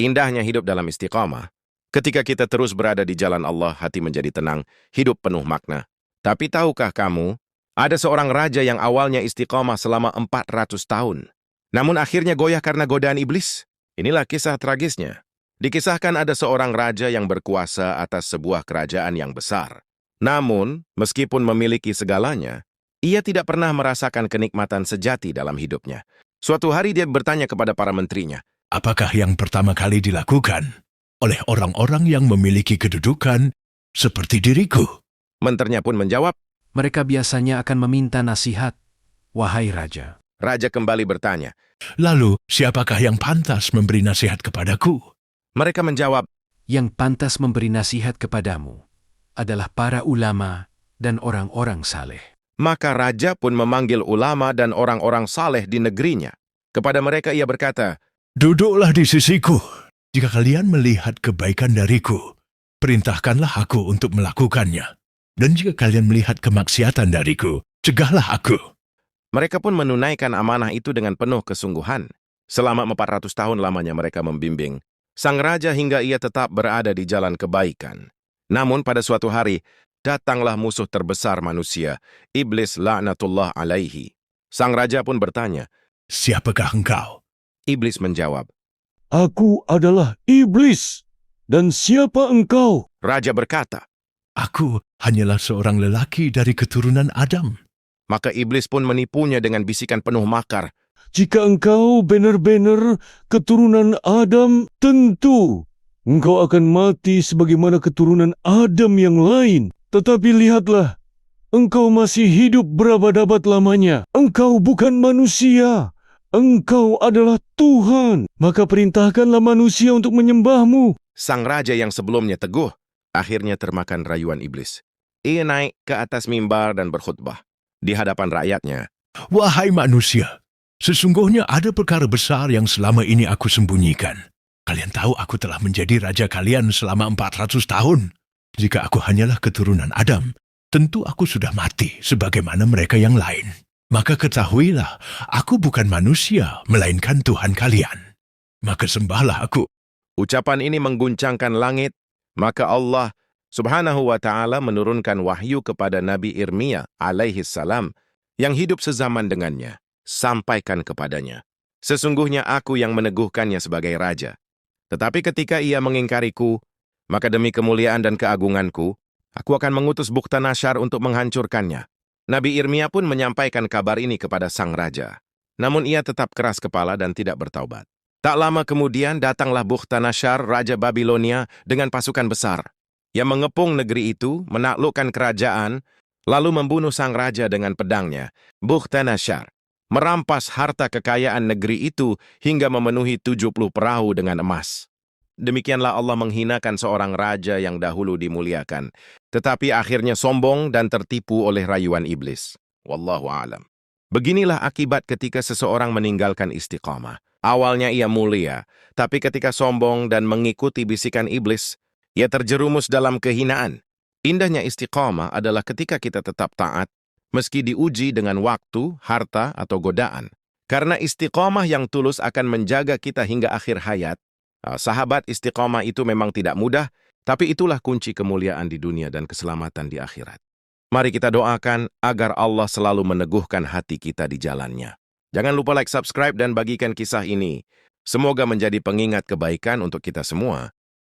Indahnya hidup dalam istiqamah. Ketika kita terus berada di jalan Allah, hati menjadi tenang, hidup penuh makna. Tapi tahukah kamu, ada seorang raja yang awalnya istiqamah selama 400 tahun. Namun akhirnya goyah karena godaan iblis. Inilah kisah tragisnya. Dikisahkan ada seorang raja yang berkuasa atas sebuah kerajaan yang besar. Namun, meskipun memiliki segalanya, ia tidak pernah merasakan kenikmatan sejati dalam hidupnya. Suatu hari dia bertanya kepada para menterinya, apakah yang pertama kali dilakukan oleh orang-orang yang memiliki kedudukan seperti diriku? Menterinya pun menjawab, mereka biasanya akan meminta nasihat, wahai raja. Raja kembali bertanya, lalu siapakah yang pantas memberi nasihat kepadaku? Mereka menjawab, yang pantas memberi nasihat kepadamu adalah para ulama dan orang-orang saleh. Maka raja pun memanggil ulama dan orang-orang saleh di negerinya. Kepada mereka ia berkata, duduklah di sisiku. Jika kalian melihat kebaikan dariku, perintahkanlah aku untuk melakukannya. Dan jika kalian melihat kemaksiatan dariku, cegahlah aku. Mereka pun menunaikan amanah itu dengan penuh kesungguhan. Selama 400 tahun lamanya mereka membimbing sang raja hingga ia tetap berada di jalan kebaikan. Namun pada suatu hari, datanglah musuh terbesar manusia, iblis laknatullah alaihi. Sang raja pun bertanya, siapakah engkau? Iblis menjawab, aku adalah iblis, dan siapa engkau? Raja berkata, aku hanyalah seorang lelaki dari keturunan Adam. Maka iblis pun menipunya dengan bisikan penuh makar. Jika engkau benar-benar keturunan Adam, tentu engkau akan mati sebagaimana keturunan Adam yang lain. Tetapi lihatlah, engkau masih hidup berabad-abad lamanya. Engkau bukan manusia. Engkau adalah Tuhan, maka perintahkanlah manusia untuk menyembahmu. Sang raja yang sebelumnya teguh, akhirnya termakan rayuan iblis. Ia naik ke atas mimbar dan berkhutbah di hadapan rakyatnya. Wahai manusia, sesungguhnya ada perkara besar yang selama ini aku sembunyikan. Kalian tahu aku telah menjadi raja kalian selama 400 tahun. Jika aku hanyalah keturunan Adam, tentu aku sudah mati sebagaimana mereka yang lain. Maka ketahuilah, aku bukan manusia, melainkan Tuhan kalian. Maka sembahlah aku. Ucapan ini mengguncangkan langit, maka Allah Subhanahu wa ta'ala menurunkan wahyu kepada Nabi Irmia alaihi salam yang hidup sezaman dengannya. Sampaikan kepadanya, sesungguhnya aku yang meneguhkannya sebagai raja. Tetapi ketika ia mengingkariku, maka demi kemuliaan dan keagunganku, aku akan mengutus Bukhtanashar untuk menghancurkannya. Nabi Irmia pun menyampaikan kabar ini kepada sang raja. Namun ia tetap keras kepala dan tidak bertaubat. Tak lama kemudian datanglah Bukhtanashar, raja Babilonia, dengan pasukan besar, yang mengepung negeri itu, menaklukkan kerajaan, lalu membunuh sang raja dengan pedangnya. Bukhtanashar merampas harta kekayaan negeri itu hingga memenuhi 70 perahu dengan emas. Demikianlah Allah menghinakan seorang raja yang dahulu dimuliakan, tetapi akhirnya sombong dan tertipu oleh rayuan iblis. Wallahu a'lam. Beginilah akibat ketika seseorang meninggalkan istiqamah. Awalnya ia mulia, tapi ketika sombong dan mengikuti bisikan iblis, ia terjerumus dalam kehinaan. Indahnya istiqamah adalah ketika kita tetap taat, meski diuji dengan waktu, harta, atau godaan. Karena istiqamah yang tulus akan menjaga kita hingga akhir hayat. Sahabat, istiqamah itu memang tidak mudah, tapi itulah kunci kemuliaan di dunia dan keselamatan di akhirat. Mari kita doakan agar Allah selalu meneguhkan hati kita di jalannya. Jangan lupa like, subscribe, dan bagikan kisah ini. Semoga menjadi pengingat kebaikan untuk kita semua.